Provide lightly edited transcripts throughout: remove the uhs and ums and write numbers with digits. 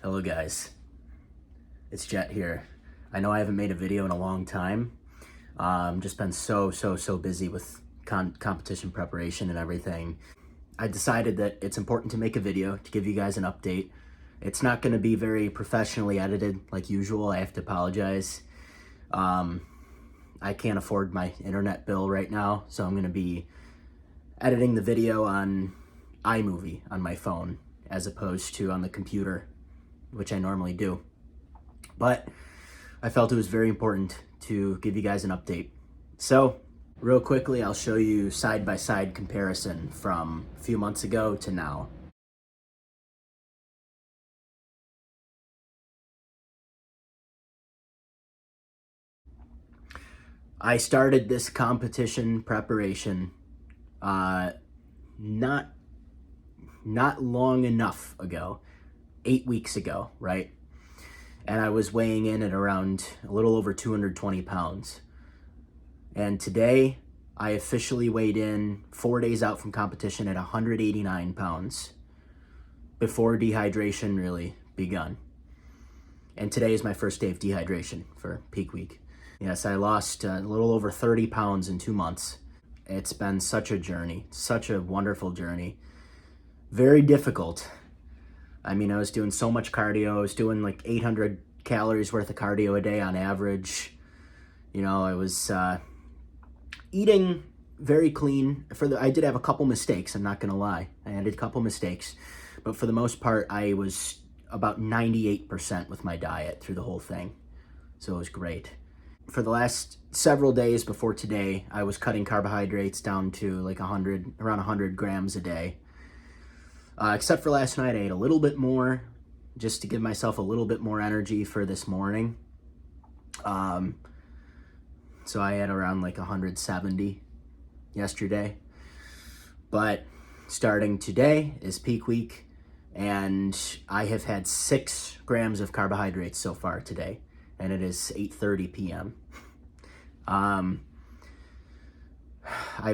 Hello guys, it's Jet here. I know I haven't made a video in a long time. Just been so busy with competition preparation and everything. I decided that it's important to make a video to give you guys an update. It's not going to be very professionally edited like usual. I have to apologize. I can't afford my internet bill right now, so I'm going to be editing the video on iMovie on my phone as opposed to on the computer, which I normally do. But I felt it was very important to give you guys an update. So real quickly, I'll show you side-by-side comparison from a few months ago to now. I started this competition preparation not long enough ago, 8 weeks ago, right? And I was weighing in at around a little over 220 pounds. And today I officially weighed in 4 days out from competition at 189 pounds before dehydration really begun. And today is my first day of dehydration for peak week. Yes, I lost a little over 30 pounds in 2 months. It's been such a journey, such a wonderful journey. Very difficult. I mean, I was doing so much cardio. I was doing like 800 calories worth of cardio a day on average. You know, I was eating very clean. I did have a couple mistakes, I'm not gonna lie. I had a couple mistakes, but for the most part, I was about 98% with my diet through the whole thing. So it was great. For the last several days before today, I was cutting carbohydrates down to like around 100 grams a day. Except for last night, I ate a little bit more just to give myself a little bit more energy for this morning. So I had around like 170 yesterday. But starting today is peak week, and I have had 6 grams of carbohydrates so far today, and it is 8:30 p.m. I've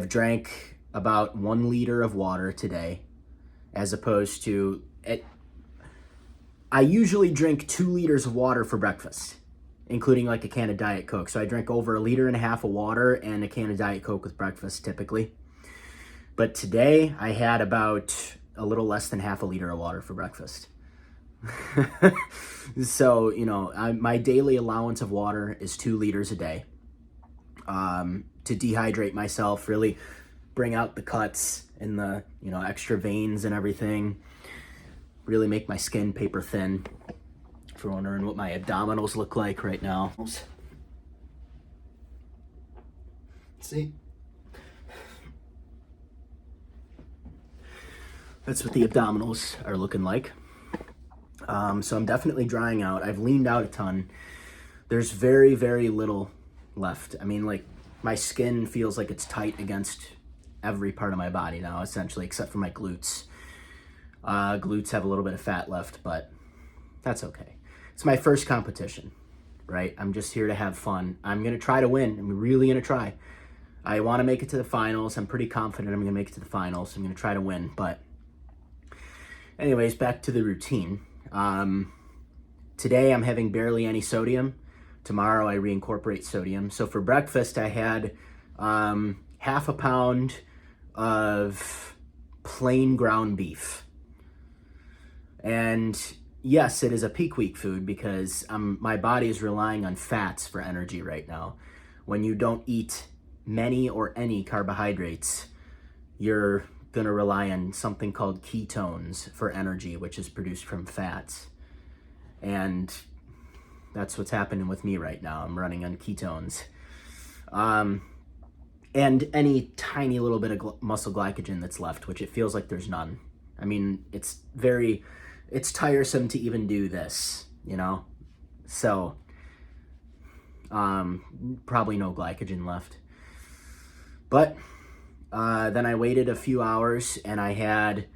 drank about 1 liter of water today, as opposed to I usually drink 2 liters of water for breakfast, including like a can of Diet Coke. So I drink over 1.5 liters of water and a can of Diet Coke with breakfast typically. But today I had about a little less than half a liter of water for breakfast. So, you know, my daily allowance of water is 2 liters a day, to dehydrate myself, really bring out the cuts and the, you know, extra veins and everything, really make my skin paper thin. If you're wondering what my abdominals look like right now. See? That's what the abdominals are looking like. So I'm definitely drying out. I've leaned out a ton. There's very little left. I mean, like, my skin feels like it's tight against every part of my body now, essentially, except for my glutes. Glutes have a little bit of fat left, but that's okay. It's my first competition, right? I'm just here to have fun. I'm going to try to win. I'm really going to try. I want to make it to the finals. I'm pretty confident I'm going to make it to the finals. I'm going to try to win, but anyways, back to the routine. Today I'm having barely any sodium. Tomorrow I reincorporate sodium. So for breakfast I had half a pound of plain ground beef. And yes, it is a peak week food because my body is relying on fats for energy right now. When you don't eat many or any carbohydrates, you're going to rely on something called ketones for energy, which is produced from fats. And that's what's happening with me right now. I'm running on ketones. And any tiny little bit of muscle glycogen that's left, which it feels like there's none. I mean, it's tiresome to even do this, you know? So, probably no glycogen left. But then I waited a few hours and I had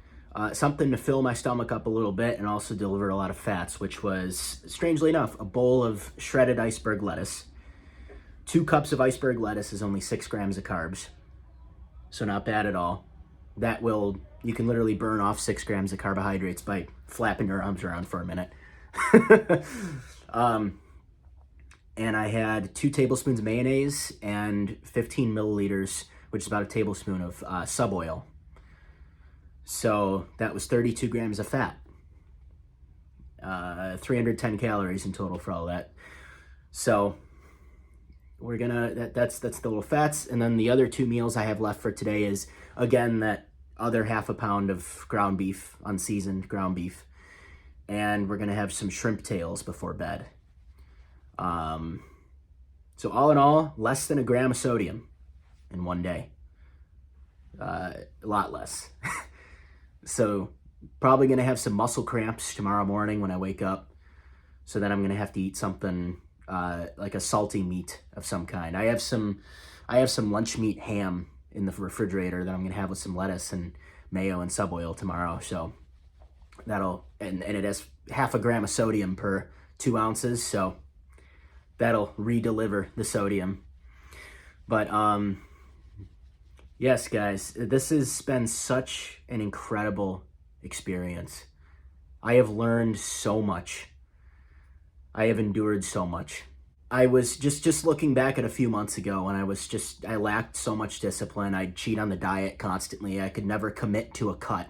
something to fill my stomach up a little bit and also deliver a lot of fats, which was, strangely enough, a bowl of shredded iceberg lettuce. 2 cups of iceberg lettuce is only 6 grams of carbs, so not bad at all. You can literally burn off 6 grams of carbohydrates by flapping your arms around for a minute. And I had 2 tablespoons of mayonnaise and 15 milliliters, which is about a tablespoon of sub oil. So that was 32 grams of fat. 310 calories in total for all that. So we're gonna, that's the little fats. And then the other 2 meals I have left for today is, again, that other half a pound of ground beef, unseasoned ground beef. And we're gonna have some shrimp tails before bed. So all in all, less than a gram of sodium in one day. A lot less. So probably going to have some muscle cramps tomorrow morning when I wake up. So then I'm going to have to eat something like a salty meat of some kind. I have some lunch meat ham in the refrigerator that I'm going to have with some lettuce and mayo and sub oil tomorrow. So that'll, and it has half a gram of sodium per 2 ounces. So that'll re-deliver the sodium. But yes, guys, this has been such an incredible experience. I have learned so much. I have endured so much. I was just looking back at a few months ago when I lacked so much discipline. I'd cheat on the diet constantly. I could never commit to a cut.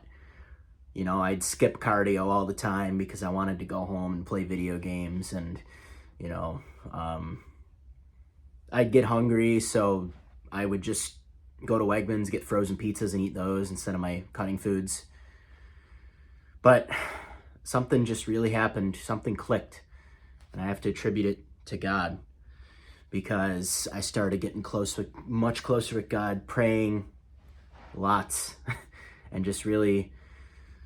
You know, I'd skip cardio all the time because I wanted to go home and play video games, and you know, I'd get hungry, so I would just go to Wegmans, get frozen pizzas and eat those instead of my cutting foods. But something just really happened, something clicked, and I have to attribute it to God, because I started getting much closer with God, praying lots, and just really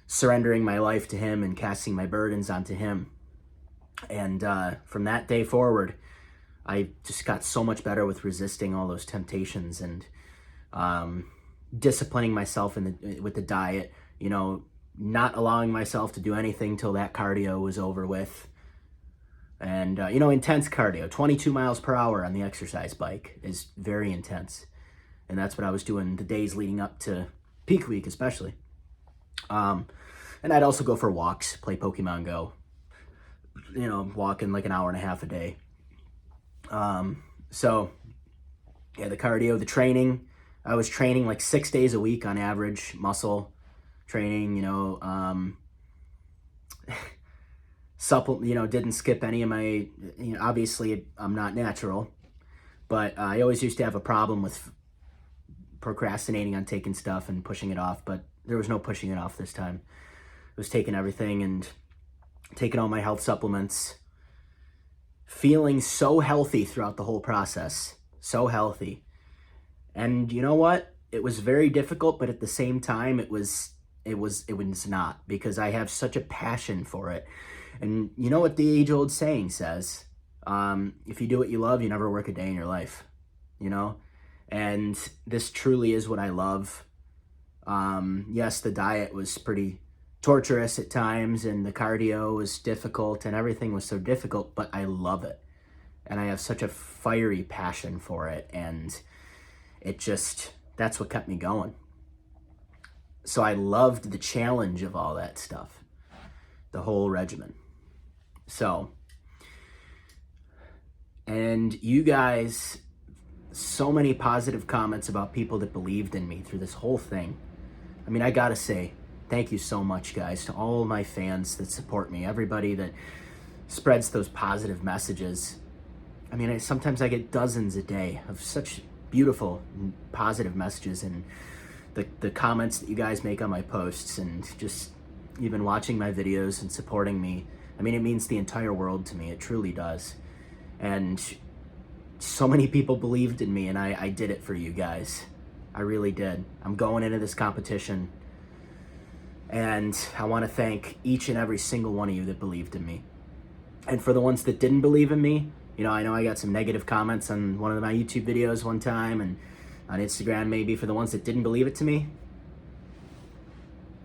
surrendering my life to Him and casting my burdens onto Him. And from that day forward, I just got so much better with resisting all those temptations and disciplining myself with the diet, you know, not allowing myself to do anything till that cardio was over with. And, you know, intense cardio, 22 miles per hour on the exercise bike is very intense. And that's what I was doing the days leading up to peak week, especially. And I'd also go for walks, play Pokemon Go, you know, walking like an hour and a half a day. So yeah, the cardio, the training, I was training like 6 days a week on average, muscle training, you know, you know, didn't skip any of my, you know, obviously I'm not natural, but I always used to have a problem with procrastinating on taking stuff and pushing it off, but there was no pushing it off this time. I was taking everything and taking all my health supplements, feeling so healthy throughout the whole process, so healthy. And you know what? It was very difficult, but at the same time, it was not, because I have such a passion for it. And you know what the age-old saying says? If you do what you love, you never work a day in your life, you know? And this truly is what I love. Yes, the diet was pretty torturous at times, and the cardio was difficult, and everything was so difficult, but I love it. And I have such a fiery passion for it, and that's what kept me going. So I loved the challenge of all that stuff, the whole regimen. So, and you guys, so many positive comments about people that believed in me through this whole thing. I mean, I gotta say, thank you so much, guys, to all my fans that support me, everybody that spreads those positive messages. I mean, sometimes I get dozens a day of such beautiful, positive messages, and the comments that you guys make on my posts, and just even watching my videos and supporting me. I mean, it means the entire world to me. It truly does. And so many people believed in me, and I did it for you guys. I really did. I'm going into this competition, and I want to thank each and every single one of you that believed in me. And for the ones that didn't believe in me, you know I got some negative comments on one of my YouTube videos one time, and on Instagram maybe. For the ones that didn't believe it to me,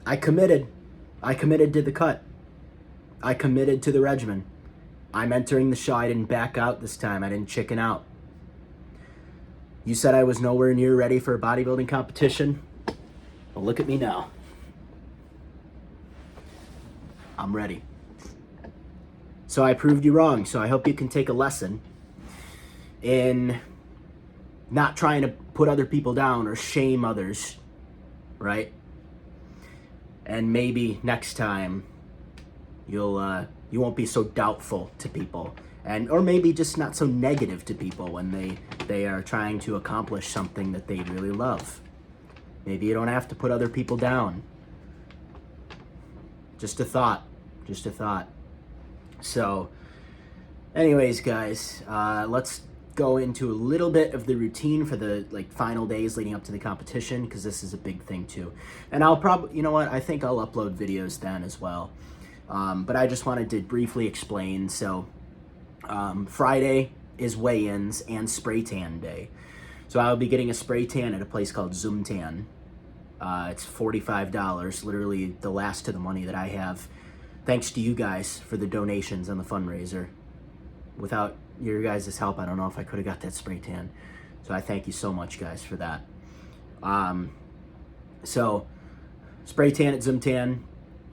I committed to the cut. I committed to the regimen. I'm entering the show. I didn't back out this time. I didn't chicken out. You said I was nowhere near ready for a bodybuilding competition. Well, look at me now. I'm ready. So I proved you wrong. So I hope you can take a lesson in not trying to put other people down or shame others, right? And maybe next time you won't be so doubtful to people, or maybe just not so negative to people when they are trying to accomplish something that they really love. Maybe you don't have to put other people down. Just a thought. Just a thought. So, anyways, guys, let's go into a little bit of the routine for the final days leading up to the competition, because this is a big thing too. And I'll probably, you know what, I think I'll upload videos then as well. But I just wanted to briefly explain. So Friday is weigh-ins and spray tan day. So I'll be getting a spray tan at a place called Zoom Tan. It's $45, literally the last of the money that I have. Thanks to you guys for the donations on the fundraiser. Without your guys' help, I don't know if I could have got that spray tan. So I thank you so much, guys, for that. So spray tan at Zoom Tan.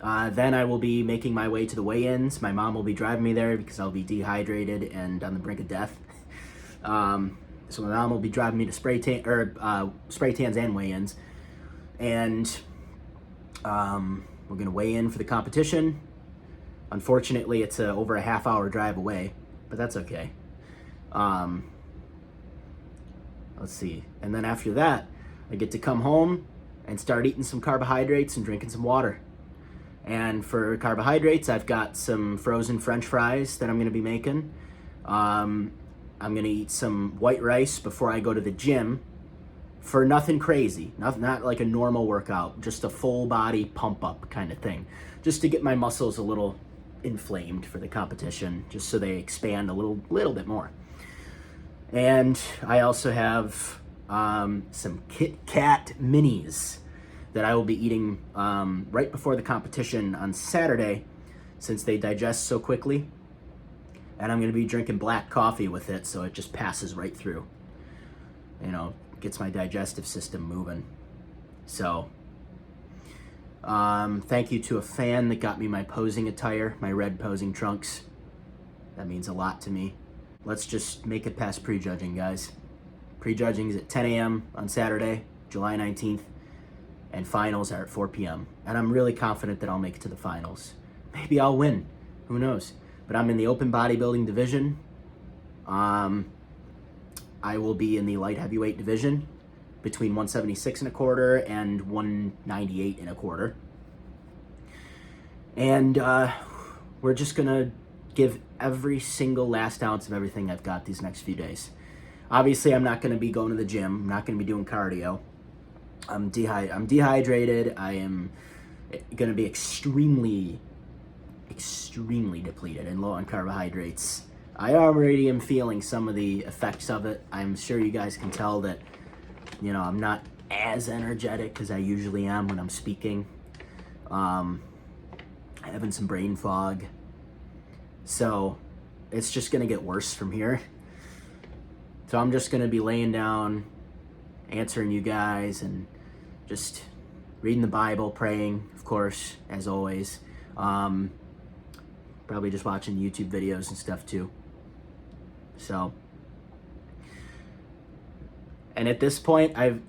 Then I will be making my way to the weigh-ins. My mom will be driving me there because I'll be dehydrated and on the brink of death. So my mom will be driving me to spray tans and weigh-ins. And we're gonna weigh in for the competition. Unfortunately, it's over a half-hour drive away, but that's okay. Let's see. And then after that, I get to come home and start eating some carbohydrates and drinking some water. And for carbohydrates, I've got some frozen French fries that I'm going to be making. I'm going to eat some white rice before I go to the gym for nothing crazy, not like a normal workout, just a full body pump up kind of thing, just to get my muscles a little inflamed for the competition, just so they expand a little bit more. And I also have some Kit Kat minis that I will be eating right before the competition on Saturday, since they digest so quickly. And I'm gonna be drinking black coffee with it, so it just passes right through. You know, gets my digestive system moving. So, thank you to a fan that got me my posing attire, my red posing trunks. That means a lot to me. Let's just make it past prejudging, guys. Prejudging is at 10 a.m. on Saturday, July 19th. And finals are at 4 p.m. And I'm really confident that I'll make it to the finals. Maybe I'll win. Who knows? But I'm in the open bodybuilding division. I will be in the light heavyweight division between 176 and a quarter and 198 and a quarter. And we're just going to give every single last ounce of everything I've got these next few days. Obviously, I'm not going to be going to the gym. I'm not going to be doing cardio. I'm dehydrated. I am going to be extremely depleted and low on carbohydrates. I already am feeling some of the effects of it. I'm sure you guys can tell that, you know, I'm not as energetic as I usually am when I'm speaking. Having some brain fog. So it's just going to get worse from here. So I'm just going to be laying down, answering you guys, and just reading the Bible, praying, of course, as always. Probably just watching YouTube videos and stuff too. So, and at this point, I've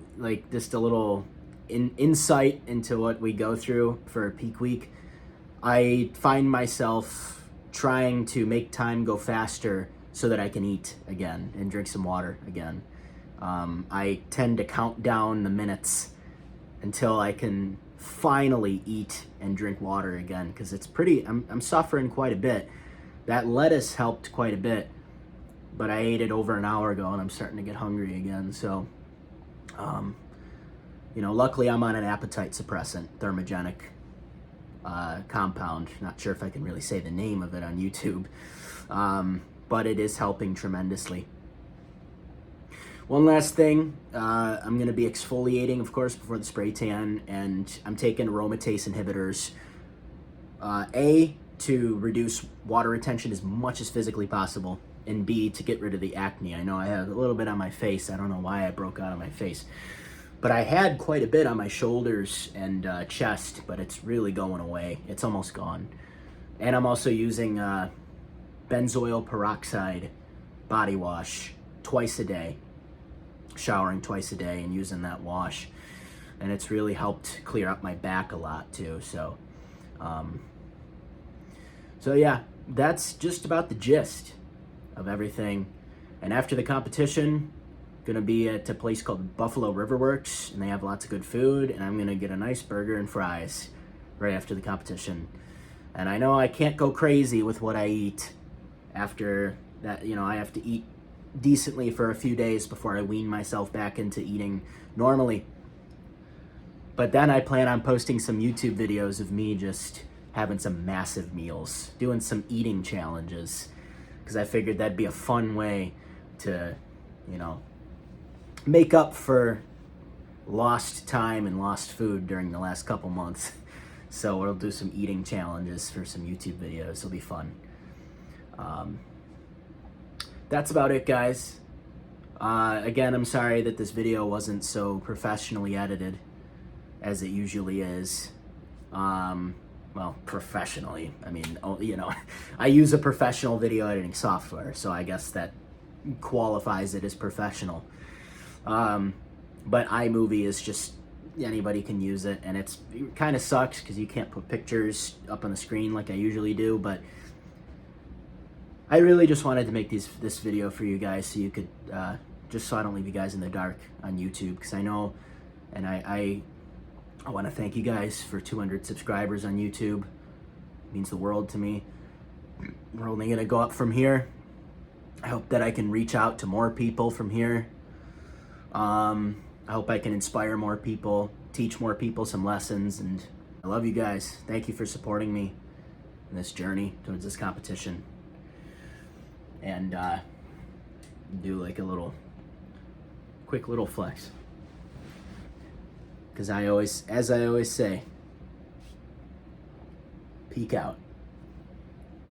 just a little insight into what we go through for a peak week. I find myself trying to make time go faster so that I can eat again and drink some water again. I tend to count down the minutes until I can finally eat and drink water again, because it's I'm suffering quite a bit. That lettuce helped quite a bit, but I ate it over an hour ago and I'm starting to get hungry again. So, you know, luckily I'm on an appetite suppressant, thermogenic compound. Not sure if I can really say the name of it on YouTube, but it is helping tremendously. One last thing, I'm going to be exfoliating, of course, before the spray tan, and I'm taking aromatase inhibitors, to reduce water retention as much as physically possible, and B, to get rid of the acne. I know I have a little bit on my face. I don't know why I broke out on my face, but I had quite a bit on my shoulders and chest, but it's really going away. It's almost gone. And I'm also using benzoyl peroxide body wash twice a day, showering twice a day and using that wash. And it's really helped clear up my back a lot too. So yeah, that's just about the gist of everything. And after the competition, gonna be at a place called Buffalo River Works, and they have lots of good food, and I'm gonna get a nice burger and fries right after the competition. And I know I can't go crazy with what I eat after that. You know, I have to eat decently for a few days before I wean myself back into eating normally. But then I plan on posting some YouTube videos of me just having some massive meals, doing some eating challenges, because I figured that'd be a fun way to, you know, make up for lost time and lost food during the last couple months. So we'll do some eating challenges for some YouTube videos. It'll be fun. That's about it, guys. Again, I'm sorry that this video wasn't so professionally edited as it usually is. Well, professionally. I mean, you know, I use a professional video editing software, so I guess that qualifies it as professional. But iMovie is just, anybody can use it, and it kind of sucks because you can't put pictures up on the screen like I usually do, but I really just wanted to make this video for you guys so you could, just so I don't leave you guys in the dark on YouTube, because I know, and I want to thank you guys for 200 subscribers on YouTube. It means the world to me. We're only going to go up from here. I hope that I can reach out to more people from here. I hope I can inspire more people, teach more people some lessons, and I love you guys. Thank you for supporting me in this journey towards this competition. And do like a quick little flex. Because as I always say, peek out.